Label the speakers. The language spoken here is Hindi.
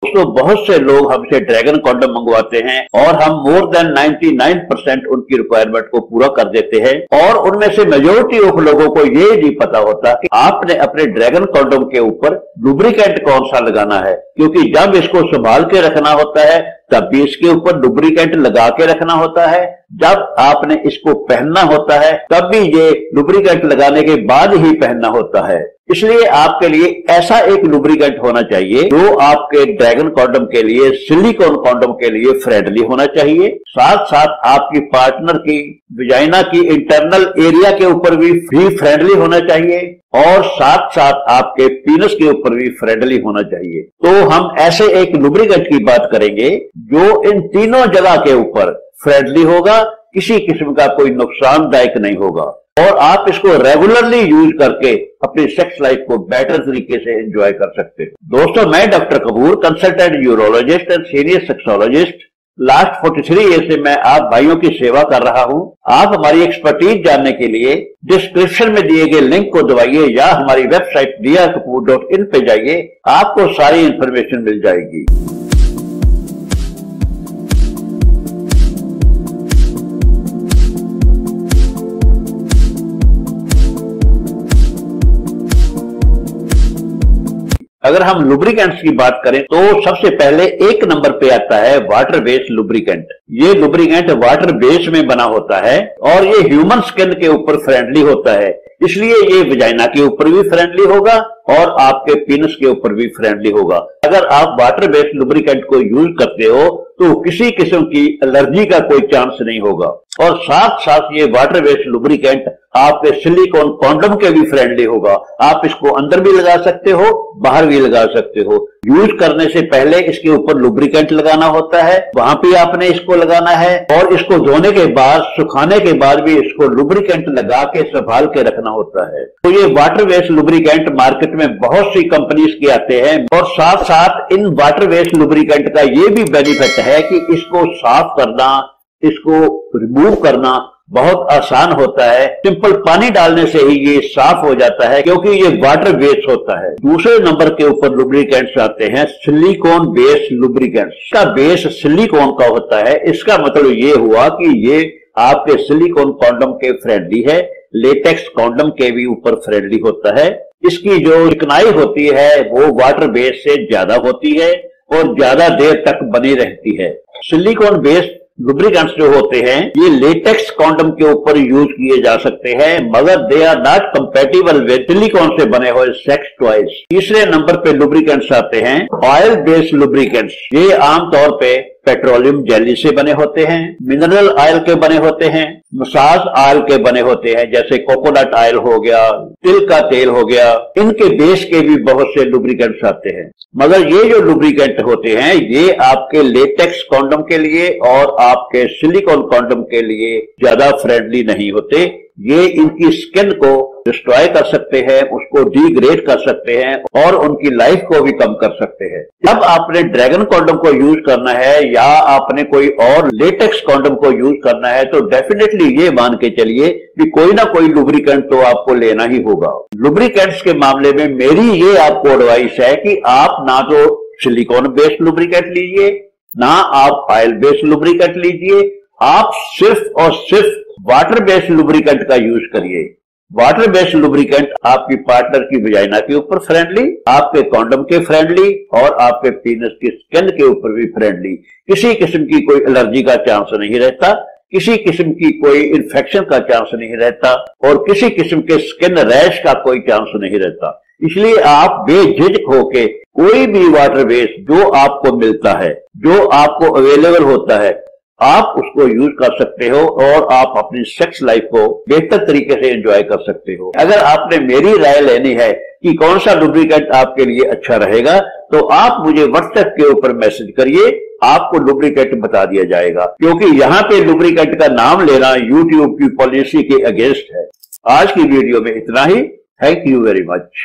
Speaker 1: तो बहुत से लोग हमसे ड्रैगन कॉन्डम मंगवाते हैं और हम मोर देन 99% उनकी रिक्वायरमेंट को पूरा कर देते हैं। और उनमें से मेजोरिटी ऑफ लोगों को ये नहीं पता होता कि आपने अपने ड्रैगन कॉन्डम के ऊपर लुब्रिकेंट कौन सा लगाना है, क्योंकि जब इसको संभाल के रखना होता है तब भी इसके ऊपर लुब्रिकेंट लगा के रखना होता है, जब आपने इसको पहनना होता है तब भी ये लुब्रिकेंट लगाने के बाद ही पहनना होता है। इसलिए आपके लिए ऐसा एक लुब्रिकेंट होना चाहिए जो आपके ड्रैगन कॉन्डम के लिए, सिलिकॉन कॉन्डम के लिए फ्रेंडली होना चाहिए। साथ साथ आपकी पार्टनर की वजाइना की इंटरनल एरिया के ऊपर भी फ्रेंडली होना चाहिए और साथ साथ आपके पीनस के ऊपर भी फ्रेंडली होना चाहिए। तो हम ऐसे एक लुब्रिकेंट की बात करेंगे जो इन तीनों जगह के ऊपर फ्रेंडली होगा, किसी किस्म का कोई नुकसानदायक नहीं होगा और आप इसको रेगुलरली यूज करके अपनी सेक्स लाइफ को बेटर तरीके से एंजॉय कर सकते हैं। दोस्तों, मैं doctor Kapoor, consultant urologist and senior sexologist, last 43 year से मैं आप भाइयों की सेवा कर रहा हूं। आप हमारी एक्सपर्टीज जानने के लिए डिस्क्रिप्शन में दिए गए लिंक को दबाइए या हमारी वेबसाइट diakapoor.in पे जाइए, आपको सारी इंफॉर्मेशन मिल जाएगी। अगर हम लुब्रिकेंट्स की बात करें तो सबसे पहले एक नंबर पे आता है वाटर बेस्ड लुब्रिकेंट। ये लुब्रिकेंट वाटर बेस में बना होता है और ये ह्यूमन स्किन के ऊपर फ्रेंडली होता है, इसलिए ये वजाइना के ऊपर भी फ्रेंडली होगा और आपके पीनस के ऊपर भी फ्रेंडली होगा। अगर आप वाटर बेस्ड लुब्रिकेंट को यूज करते हो तो किसी किस्म की एलर्जी का कोई चांस नहीं होगा और साथ साथ ये वाटर बेस्ड लुब्रिकेंट आपके सिलिकॉन कॉन्डम के भी फ्रेंडली होगा। आप इसको अंदर भी लगा सकते हो, बाहर भी लगा सकते हो। यूज करने से पहले इसके ऊपर लुब्रिकेंट लगाना होता है, वहां पे आपने इसको लगाना है और इसको धोने के बाद, सुखाने के बाद भी इसको लुब्रिकेंट लगा के संभाल के रखना होता है। तो ये वाटर बेस्ड लुब्रिकेंट मार्केट में बहुत सी कंपनीज के आते हैं और साथ साथ इन वाटर बेस्ड लुब्रिकेंट का ये भी बेनिफिट है कि इसको साफ करना, इसको रिमूव करना बहुत आसान होता है। सिंपल पानी डालने से ही ये साफ हो जाता है क्योंकि ये वाटर बेस्ड होता है। दूसरे नंबर के ऊपर लुब्रिकेंट्स आते हैं सिलिकॉन बेस्ड लुब्रिकेंट्स। इसका बेस सिलिकॉन का होता है। इसका मतलब ये हुआ कि ये आपके सिलिकॉन कॉन्डम के फ्रेंडली है, लेटेक्स कॉन्डम के भी ऊपर फ्रेंडली होता है। इसकी जो चिकनाई होती है वो वाटर बेस से ज्यादा होती है और ज्यादा देर तक बनी रहती है। सिलिकॉन बेस्ड लुब्रिकेंट्स जो होते हैं ये लेटेक्स कॉन्डम के ऊपर यूज किए जा सकते हैं, मगर they are not compatible with silicone से बने हुए सेक्स टॉयज। तीसरे नंबर पे लुब्रिकेंट्स आते हैं ऑयल बेस्ड लुब्रिकेंट्स। ये आमतौर पे पेट्रोलियम जेली से बने होते हैं, मिनरल ऑयल के बने होते हैं, मसाज ऑयल के बने होते हैं, जैसे कोकोनट ऑयल हो गया, तिल का तेल हो गया। इनके बेस के भी बहुत से लुब्रिकेंट्स आते हैं, मगर ये जो लुब्रिकेंट होते हैं ये आपके लेटेक्स कॉन्डम के लिए और आपके सिलिकॉन कॉन्डम के लिए ज्यादा फ्रेंडली नहीं होते। ये इनकी स्किन को डिस्ट्रॉय कर सकते हैं, उसको डिग्रेड कर सकते हैं और उनकी लाइफ को भी कम कर सकते हैं। जब आपने ड्रैगन कॉन्डम को यूज करना है या आपने कोई और लेटेक्स कॉन्डम को यूज करना है तो डेफिनेटली ये मान के चलिए कि कोई ना कोई लुब्रिकेंट तो आपको लेना ही होगा। लुब्रिकेंट्स के मामले में मेरी ये आपको एडवाइस है कि आप ना तो सिलिकॉन बेस्ड लुब्रिकेंट लीजिए, ना आप ऑयल बेस्ड लुब्रिकेंट लीजिए, आप सिर्फ और सिर्फ वाटर बेस्ड लुब्रिकेंट का यूज करिए। वाटर बेस्ड लुब्रिकेंट आपकी पार्टनर की वजाइना के ऊपर फ्रेंडली, आपके कॉन्डम के फ्रेंडली और आपके पीनस की स्किन के ऊपर भी फ्रेंडली। किसी किस्म की कोई एलर्जी का चांस नहीं रहता, किसी किस्म की कोई इन्फेक्शन का चांस नहीं रहता और किसी किस्म के स्किन रैश का कोई चांस नहीं रहता। इसलिए आप बेझिझक होके कोई भी वाटर बेस्ड जो आपको मिलता है, जो आपको अवेलेबल होता है, आप उसको यूज कर सकते हो और आप अपनी सेक्स लाइफ को बेहतर तरीके से एंजॉय कर सकते हो। अगर आपने मेरी राय लेनी है कि कौन सा लुब्रिकेंट आपके लिए अच्छा रहेगा तो आप मुझे व्हाट्सएप के ऊपर मैसेज करिए, आपको लुब्रिकेंट बता दिया जाएगा, क्योंकि यहाँ पे लुब्रिकेंट का नाम लेना यूट्यूब की पॉलिसी के अगेंस्ट है। आज की वीडियो में इतना ही। Thank you very much.